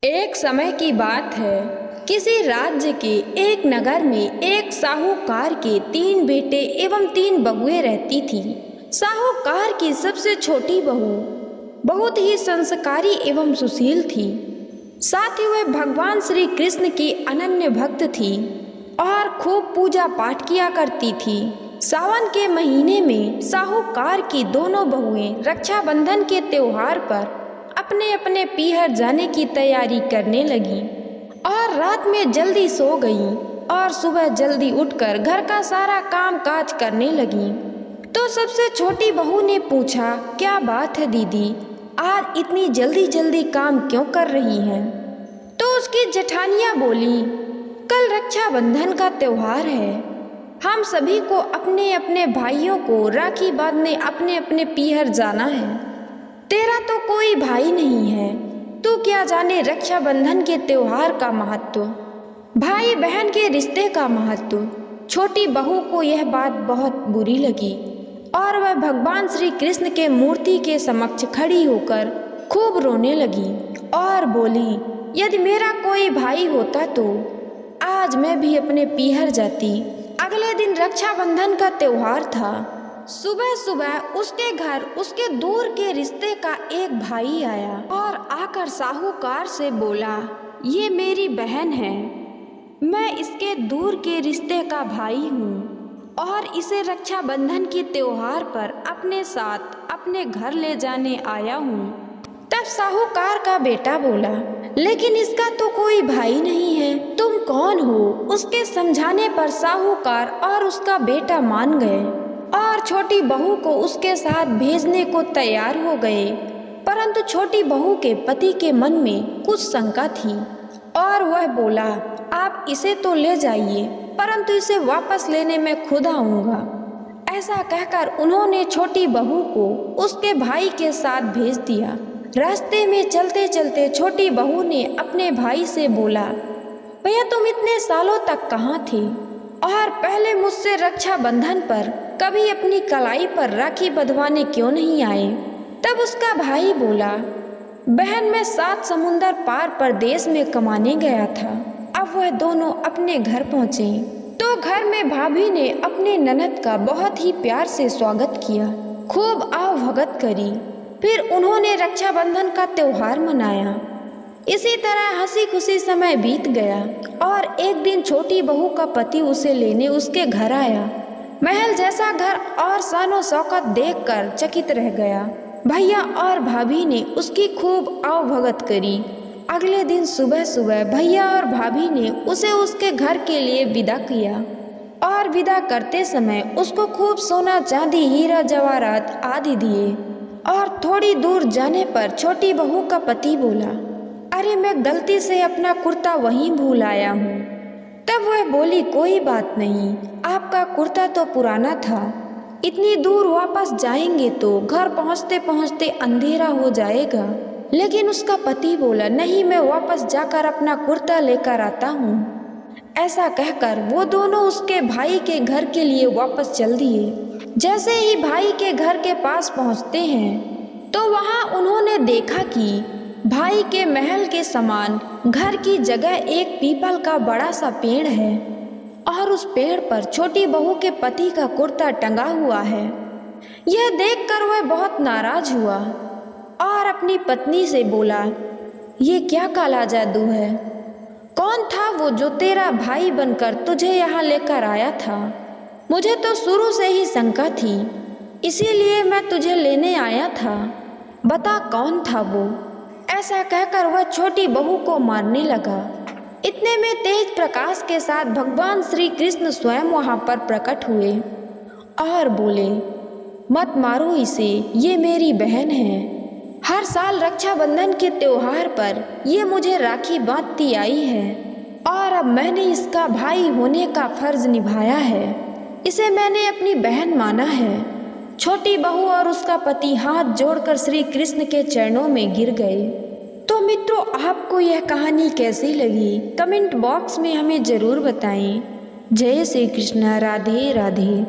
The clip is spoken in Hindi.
एक समय की बात है। किसी राज्य के एक नगर में एक साहूकार के 3 बेटे एवं 3 बहुएं रहती थी। साहूकार की सबसे छोटी बहू बहुत ही संस्कारी एवं सुशील थी। साथ ही वह भगवान श्री कृष्ण की अनन्य भक्त थी और खूब पूजा पाठ किया करती थी। सावन के महीने में साहूकार की दोनों बहुएं रक्षाबंधन के त्योहार पर अपने अपने पीहर जाने की तैयारी करने लगी और रात में जल्दी सो गई और सुबह जल्दी उठकर घर का सारा काम काज करने लगी। तो सबसे छोटी बहू ने पूछा, क्या बात है दीदी, आज इतनी जल्दी जल्दी काम क्यों कर रही हैं? तो उसकी जेठानियाँ बोली, कल रक्षाबंधन का त्योहार है। हम सभी को अपने अपने भाइयों को राखी बांधने अपने अपने पीहर जाना है। तेरा तो कोई भाई नहीं है, तू क्या जाने रक्षाबंधन के त्योहार का महत्व, भाई बहन के रिश्ते का महत्व। छोटी बहू को यह बात बहुत बुरी लगी और वह भगवान श्री कृष्ण के मूर्ति के समक्ष खड़ी होकर खूब रोने लगी और बोली, यदि मेरा कोई भाई होता तो आज मैं भी अपने पीहर जाती। अगले दिन रक्षाबंधन का त्योहार था। सुबह सुबह उसके घर उसके दूर के रिश्ते का एक भाई आया और आकर साहूकार से बोला, ये मेरी बहन है, मैं इसके दूर के रिश्ते का भाई हूँ और इसे रक्षाबंधन के त्योहार पर अपने साथ अपने घर ले जाने आया हूँ। तब साहूकार का बेटा बोला, लेकिन इसका तो कोई भाई नहीं है, तुम कौन हो? उसके समझाने पर साहूकार और उसका बेटा मान गए और छोटी बहू को उसके साथ भेजने को तैयार हो गए। परंतु छोटी बहू के पति के मन में कुछ शंका थी और वह बोला, आप इसे तो ले जाइए, परंतु इसे वापस लेने में खुद आऊँगा। ऐसा कहकर उन्होंने छोटी बहू को उसके भाई के साथ भेज दिया। रास्ते में चलते चलते छोटी बहू ने अपने भाई से बोला, भैया तुम इतने सालों तक कहाँ थे और पहले मुझसे रक्षाबंधन पर कभी अपनी कलाई पर राखी बंधवाने क्यों नहीं आए? तब उसका भाई बोला, बहन मैं 7 समुंदर पार परदेश में कमाने गया था। अब वह दोनों अपने घर पहुँचे तो घर में भाभी ने अपने ननद का बहुत ही प्यार से स्वागत किया, खूब आव भगत करी। फिर उन्होंने रक्षाबंधन का त्योहार मनाया। इसी तरह हंसी खुशी समय बीत गया और एक दिन छोटी बहू का पति उसे लेने उसके घर आया। महल जैसा घर और शानो शौकत देखकर चकित रह गया। भैया और भाभी ने उसकी खूब आवभगत करी। अगले दिन सुबह सुबह भैया और भाभी ने उसे उसके घर के लिए विदा किया और विदा करते समय उसको खूब सोना चांदी हीरा जवाहरात आदि दिए। और थोड़ी दूर जाने पर छोटी बहू का पति बोला, अरे मैं गलती से अपना कुर्ता वहीं भूल आया हूँ। तब वह बोली, कोई बात नहीं, आपका कुर्ता तो पुराना था, इतनी दूर वापस जाएंगे तो घर पहुँचते पहुँचते अंधेरा हो जाएगा। लेकिन उसका पति बोला, नहीं मैं वापस जाकर अपना कुर्ता लेकर आता हूँ। ऐसा कहकर वो दोनों उसके भाई के घर के लिए वापस चल दिए। जैसे ही भाई के घर के पास पहुँचते हैं तो वहाँ उन्होंने देखा कि भाई के महल के समान घर की जगह एक पीपल का बड़ा सा पेड़ है और उस पेड़ पर छोटी बहू के पति का कुर्ता टंगा हुआ है। यह देखकर वह बहुत नाराज हुआ और अपनी पत्नी से बोला, ये क्या काला जादू है? कौन था वो जो तेरा भाई बनकर तुझे यहाँ लेकर आया था? मुझे तो शुरू से ही शंका थी, इसीलिए मैं तुझे लेने आया था, बता कौन था वो? ऐसा कहकर वह छोटी बहू को मारने लगा। इतने में तेज प्रकाश के साथ भगवान श्री कृष्ण स्वयं वहां पर प्रकट हुए और बोले, मत मारो इसे, ये मेरी बहन है। हर साल रक्षाबंधन के त्योहार पर ये मुझे राखी बांधती आई है और अब मैंने इसका भाई होने का फर्ज निभाया है, इसे मैंने अपनी बहन माना है। छोटी बहू और उसका पति हाथ जोड़कर श्री कृष्ण के चरणों में गिर गए। तो मित्रों, आपको यह कहानी कैसी लगी कमेंट बॉक्स में हमें ज़रूर बताएं। जय श्री कृष्ण, राधे राधे।